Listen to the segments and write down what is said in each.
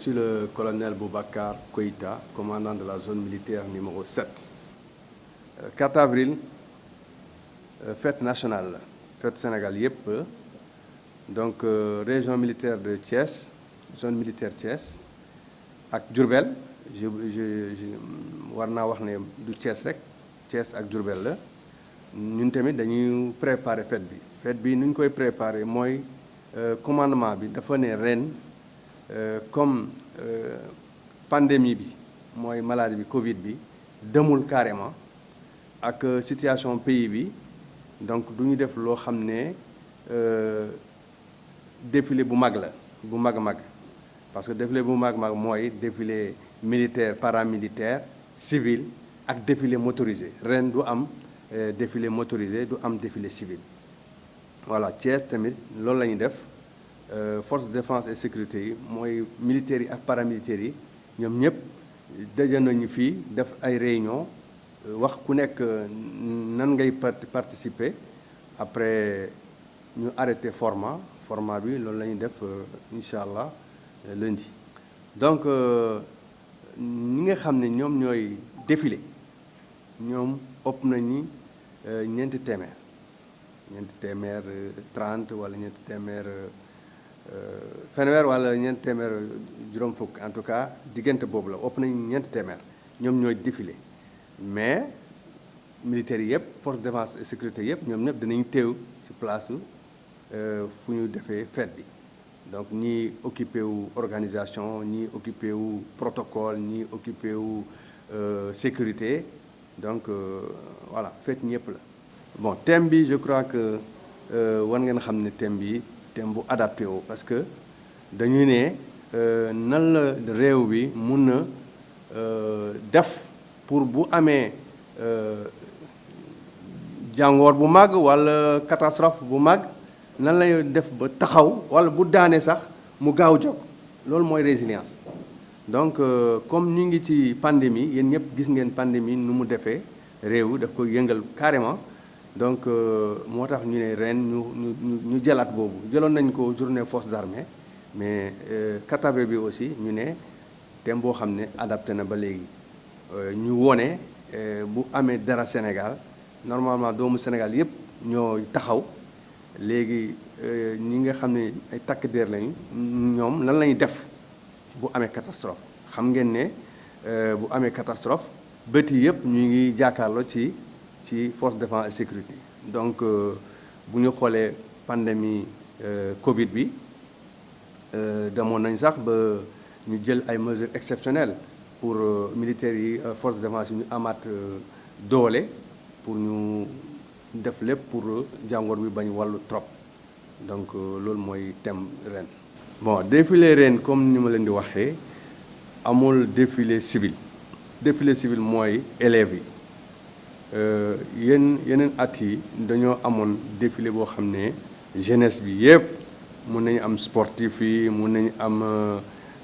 suis le colonel Boubacar Koïta, commandant de la zone militaire numéro 7. 4 avril, fête nationale, fête Sénégal yépp. Donc région militaire de Thiès, zone militaire Thiès ak Diourbel je war naa wax ne du Thiès rek Thiès ak Diourbel la ñun tamit dañuy préparer fête bi nu ñu koy préparer mooy commandement bi dafa ne ren comme pandémie bi mooy maladie bi Covid bi demul carrément ak situation pays bi donc du ñu def loo xam ne défilé bu mag la bu mag a mag parce que défilé bu mag mooy défilé militaire paramilitaire civil ak défilé motorisé ren du am défilé motorisé du am défilé civil voilà Thiès tamit loolu la ñuy def force de défense et sécurité yi mooy militaires yi ak paramilitaires yi ñoom ñëpp daje nañu fii def ay réunion wax ku nekk nan ngay participer après ñu arrêté format bi loolu la ñuy def incha allah lundi. donc ñi nga xam ne ñoom ñooy défilé ñoom ëpp nañu ñeenti téeméer 30 wala ñeenti téeméer fanweer wala ñeenti téeméer juróom fukk en tout cas diggante boobu la ëpp nañu ñeenti téeméer ñoom ñooy défilé mais militaires yi yëpp force de défense et sécurité yëpp ñoom ñëpp danañ teew ci place fu ñu defee fête bi donc ñii occupé wu organisation ñii occupé wu protocole ñii occupé wu sécurité donc voilà fête ñëpp la. bon thème bi je crois que war ngeen xam ne thème bi thème bu adapté wu parce que dañu ne nan la réew bi mun na def pour bu amee jàngoor bu mag walla catastrophe bu mag nan lay def ba taxaw walla bu daanee sax mu gaaw jóg loolu mooy résilience. donc comme ñu ngi ci pandémie yéen ñëpp gis ngeen pandémie nu mu defee réew daf ko yëngal carrément donc moo tax ñu ne ren ñu jëlaat boobu jëloon nañ ko journée force d'armée mais 4 avril bi aussi ñu ne thème boo xam ne adapté na ba léegi ñu wone bu amee dara Sénégal normalement doomu Sénégal yëpp ñoo taxaw léegi ñi nga xam ne ay takk der lañu ñoom lan lañuy def bu amee catastrophe xam ngeen ne bu amee catastrophe bët yi yëpp ñu ngi jàkkaarloo ci force de défense et sécurité donc bu ñu xoolee pandémie Covid bi demoon nañ sax ba ñu jël ay mesures exceptionnelles pour militaires yi force de défense yi ñu amaat doole pour ñu def lépp pour jàngoor bi bañ wàllu trop donc loolu mooy thème ren. bon défilé ren comme ni ma leen di waxee amul défilé civil mooy élèves yi yeneen at yi dañoo amoon défilé boo xam ne jeunesse bi yépp mun nañu am sportif yi mun nañu am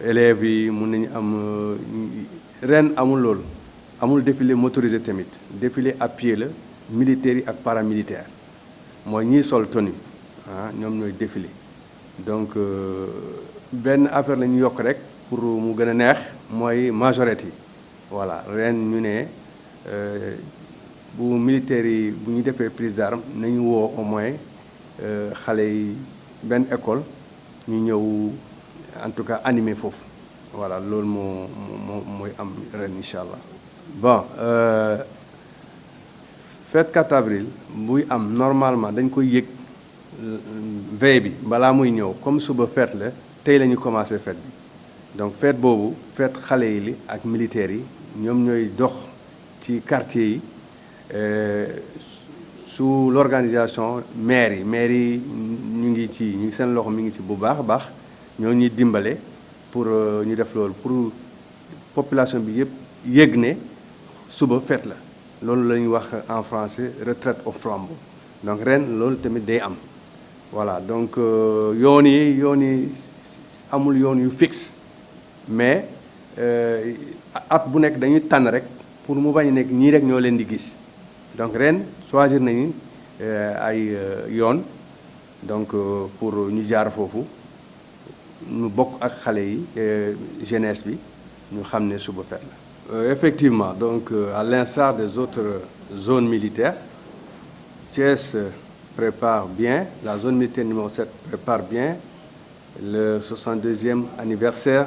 élèves yi mun nañu am ren amul loolu amul défilé motorisé tamit défilé à pied la militaires yi ak paramilitaires mooy ñiy sol tenue ñoom ñooy défilé donc benn affaire la ñu yokk rek pour mu gën a neex mooy majorette yi voilà ren ñu ne bu militaires yi bu ñu defee prise d'armes nañu woo au moins xale yi benn école ñu ñëw en tout cas animé foofu voilà loolu mooy am ren incha allah. bon fête 4 avril buy am normalement dañ koy yëg veille bi balaa muy ñëw comme suba fête la tey la ñu commencé fête bi donc fête boobu fête xale yi li ak militaires yi ñoom ñooy dox ci quartier yi sous l'organisation maire yi ñu ngi seen loxo mi ngi ci bu baax a baax ñoo ñuy dimbale pour ñu def loolu pour population bi yëpp yëg ne suba fête la loolu la ñuy wax en français retraite au flambeau donc ren loolu tamit day am voilà donc yoon yi amul yoon yu fixe mais at bu nekk dañuy tànn rek pour mu bañ a nekk ñii rek ñoo leen di gis donc ren choisir nañu ay yoon donc pour ñu jaar foofu ñu bokk ak xale yi jeunesse bi ñu xam ne suba fête la. Effectivement, donc à l'instar des autres zones militaires, Thiès prépare bien, la zone militaire numéro 7 prépare bien le 62e anniversaire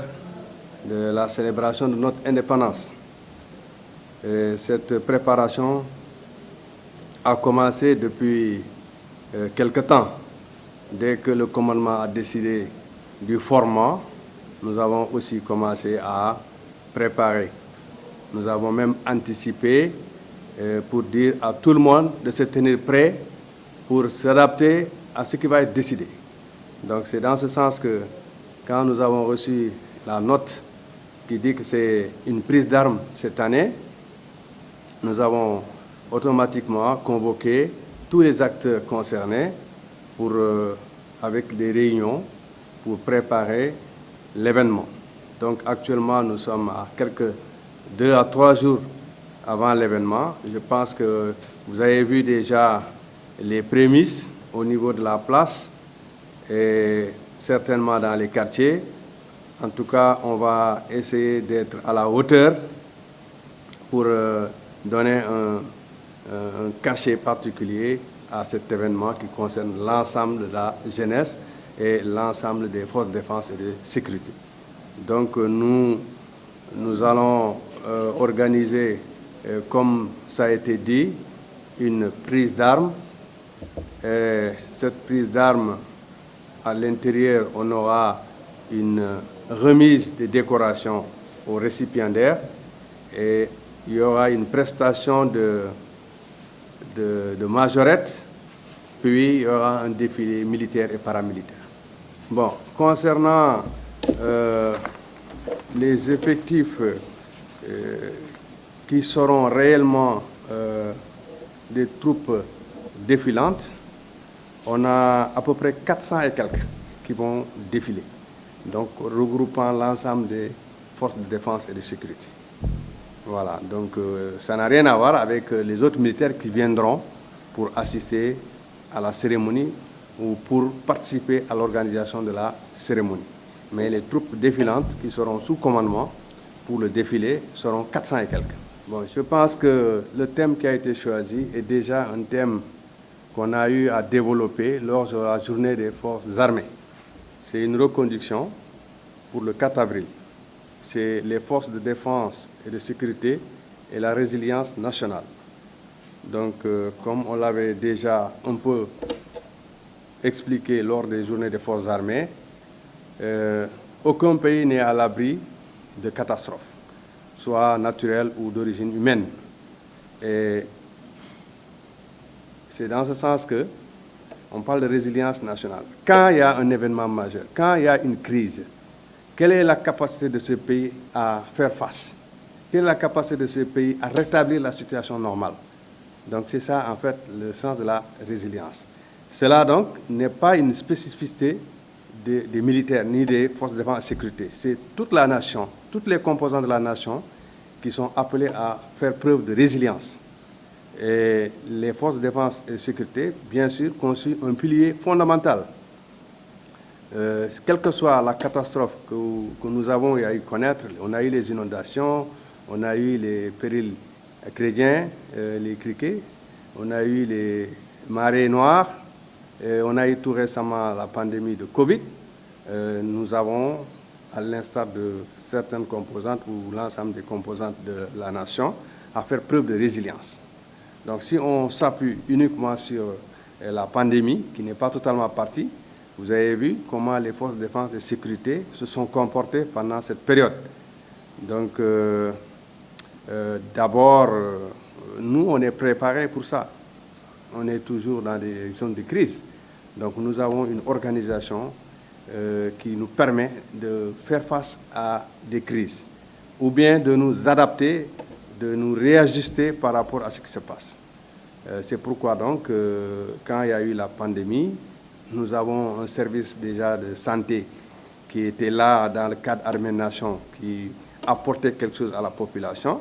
de la célébration de notre indépendance. Et cette préparation a commencé depuis quelque temps. Dès que le commandement a décidé du format, nous avons aussi commencé à préparer. Nous avons même anticipé pour dire à tout le monde de se tenir prêt pour s'adapter à ce qui va être décidé. Donc c'est dans ce sens que quand nous avons reçu la note qui dit que c'est une prise d'armes cette année, nous avons automatiquement convoqué tous les acteurs concernés pour, avec des réunions pour préparer l'événement. Donc actuellement, nous sommes à quelques 2 à 3 jours avant l'événement. Je pense que vous avez vu déjà les prémices au niveau de la place et certainement dans les quartiers. En tout cas, on va essayer d'être à la hauteur pour donner un cachet particulier à cet événement qui concerne l'ensemble de la jeunesse et l'ensemble des forces de défense et de sécurité. Donc nous allons organiser, comme ça a été dit, une prise d'armes. Cette prise d'armes, à l'intérieur, on aura une remise des décorations aux récipiendaires et il y aura une prestation de majorette, puis il y aura un défilé militaire et paramilitaire. Bon, concernant les effectifs qui seront réellement des troupes défilantes, on a à peu près 400 et quelques qui vont défiler, donc regroupant l'ensemble des forces de défense et de sécurité. Voilà, donc ça n'a rien à voir avec les autres militaires qui viendront pour assister à la cérémonie ou pour participer à l'organisation de la cérémonie. Mais les troupes défilantes qui seront sous commandement pour le défilé seront 400 et quelques. Bon, je pense que le thème qui a été choisi est déjà un thème qu'on a eu à développer lors de la journée des forces armées. C'est une reconduction pour le 4 avril. C'est les forces de défense et de sécurité et la résilience nationale. Donc, comme on l'avait déjà un peu expliqué lors des journées des forces armées, aucun pays n'est à l'abri de catastrophes, soit naturelles ou d'origine humaine. Et c'est dans ce sens que on parle de résilience nationale. Quand il y a un événement majeur, quand il y a une crise, quelle est la capacité de ce pays à faire face? Quelle est la capacité de ce pays à rétablir la situation normale? Donc c'est ça en fait le sens de la résilience. Cela donc n'est pas une spécificité des militaires ni des forces de défense et de sécurité. C'est toute la nation, toutes les composantes de la nation qui sont appelées à faire preuve de résilience. Et les forces de défense et de sécurité, bien sûr, constituent un pilier fondamental. Quelle que soit la catastrophe que nous avons eu à connaître, on a eu les inondations, on a eu les périls chrétiens, les criquets, on a eu les marées noires, on a eu tout récemment la pandémie de Covid. Nous avons, à l'instar de certaines composantes ou l'ensemble des composantes de la nation, à faire preuve de résilience. Donc si on s'appuie uniquement sur la pandémie, qui n'est pas totalement partie, vous avez vu comment les forces de défense et de sécurité se sont comportées pendant cette période. Donc d'abord, nous, on est préparés pour ça. On est toujours dans des zones de crise. Donc nous avons une organisation qui nous permet de faire face à des crises, ou bien de nous adapter, de nous réajuster par rapport à ce qui se passe. C'est pourquoi donc, quand il y a eu la pandémie, nous avons un service déjà de santé qui était là dans le cadre Armée-Nation, qui apportait quelque chose à la population.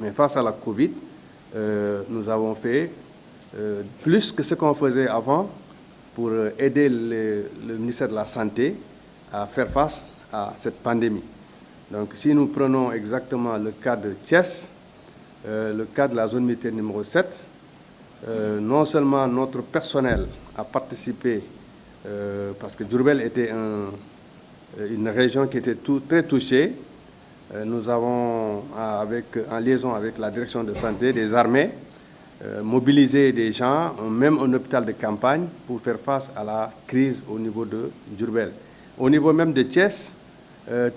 Mais face à la Covid, nous avons fait plus que ce qu'on faisait avant pour aider le ministère de la Santé à faire face à cette pandémie. Donc si nous prenons exactement le cas de Thiès, le cas de la zone militaire numéro 7, non seulement notre personnel a participé, parce que Diourbel était une région qui était très touchée. Nous avons, en liaison avec la direction de santé des armées, mobilisé des gens, même un hôpital de campagne, pour faire face à la crise au niveau de Diourbel. Au niveau même de Thiès,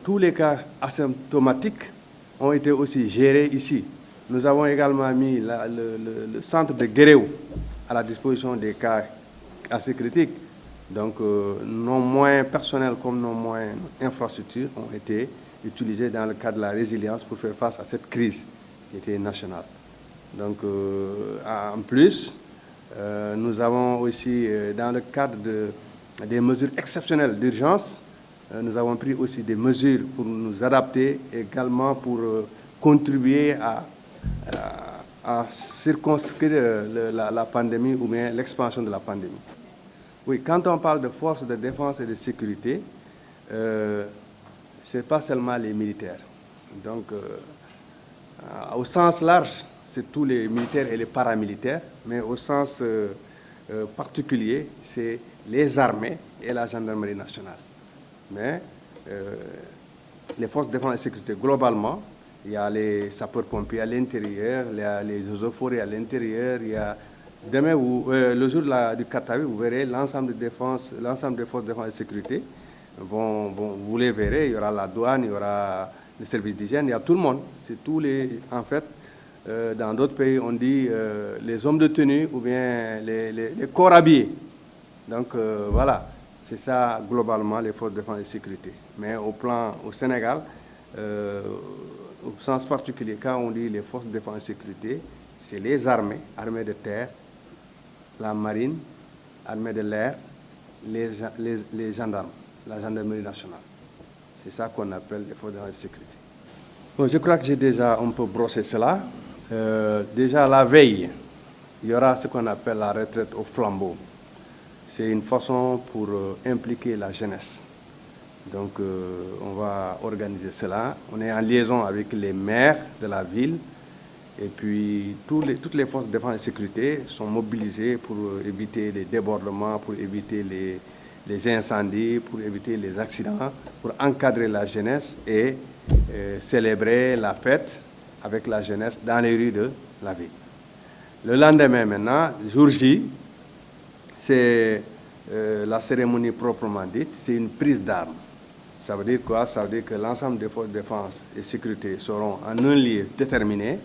tous les cas asymptomatiques ont été aussi gérés ici. Nous avons également mis le centre de Guéréo à la disposition des cas assez critiques. Donc, nos moyens personnels comme nos moyens infrastructures ont été utilisés dans le cadre de la résilience pour faire face à cette crise qui était nationale. Donc, en plus, nous avons aussi, dans le cadre des mesures exceptionnelles d'urgence, nous avons pris aussi des mesures pour nous adapter, également pour contribuer à circonscrire la pandémie ou bien l'expansion de la pandémie. Oui, quand on parle de forces de défense et de sécurité, ce n'est pas seulement les militaires. Donc, au sens large, c'est tous les militaires et les paramilitaires, mais au sens particulier, c'est les armées et la gendarmerie nationale. Mais les forces de défense et de sécurité, globalement, il y a les sapeurs-pompiers à l'intérieur, il y a les eaux et forêts à l'intérieur, il y a... Demain, le jour du Katavi, vous verrez l'ensemble des forces de défense et de sécurité. Vous les verrez, il y aura la douane, il y aura le service d'hygiène, il y a tout le monde. C'est tous les... En fait, dans d'autres pays, on dit les hommes de tenue ou bien les corps habillés. Donc, voilà, c'est ça, globalement, les forces de défense et de sécurité. Mais au Sénégal, au sens particulier, quand on dit les forces de défense et de sécurité, c'est les armées, armées de terre, la marine, armée de l'air, les gendarmes, la gendarmerie nationale. C'est ça qu'on appelle les forces de sécurité. Bon, je crois que j'ai déjà un peu brossé cela. Déjà la veille, il y aura ce qu'on appelle la retraite au flambeau. C'est une façon pour impliquer la jeunesse. Donc on va organiser cela. On est en liaison avec les maires de la ville. Et puis, toutes les forces de défense et de sécurité sont mobilisées pour éviter les débordements, pour éviter les incendies, pour éviter les accidents, pour encadrer la jeunesse et célébrer la fête avec la jeunesse dans les rues de la ville. Le lendemain, maintenant, jour J, c'est la cérémonie proprement dite, c'est une prise d'armes. Ça veut dire quoi? Ça veut dire que l'ensemble des forces de défense et de sécurité seront en un lieu déterminé,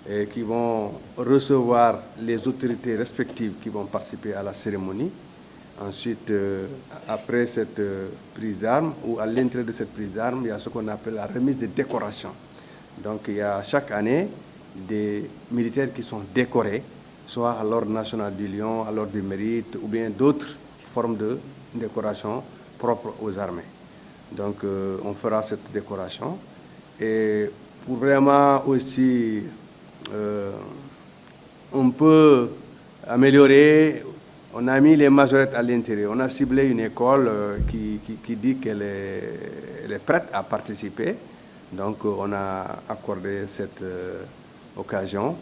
et qui vont recevoir les autorités respectives qui vont participer à la cérémonie. Ensuite, après cette prise d'armes, ou à l'intérieur de cette prise d'armes, il y a ce qu'on appelle la remise de décoration. Donc il y a chaque année des militaires qui sont décorés, soit à l'Ordre national du Lion, à l'Ordre du Mérite, ou bien d'autres formes de décoration propres aux armées. Donc on fera cette décoration. Et pour vraiment aussi... on peut améliorer, on a mis les majorettes à l'intérieur. On a ciblé une école qui dit qu'elle est prête à participer. Donc on a accordé cette occasion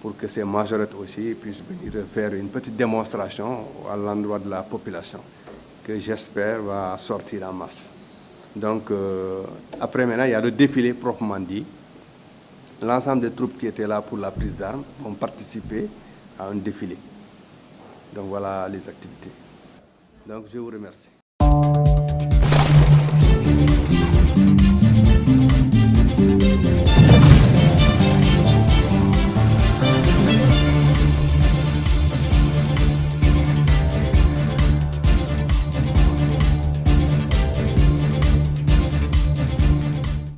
pour que ces majorettes aussi puissent venir faire une petite démonstration à l'endroit de la population, que j'espère va sortir en masse. Donc après maintenant, il y a le défilé proprement dit. L'ensemble des troupes qui étaient là pour la prise d'armes vont participer à un défilé. Donc voilà les activités. Donc je vous remercie.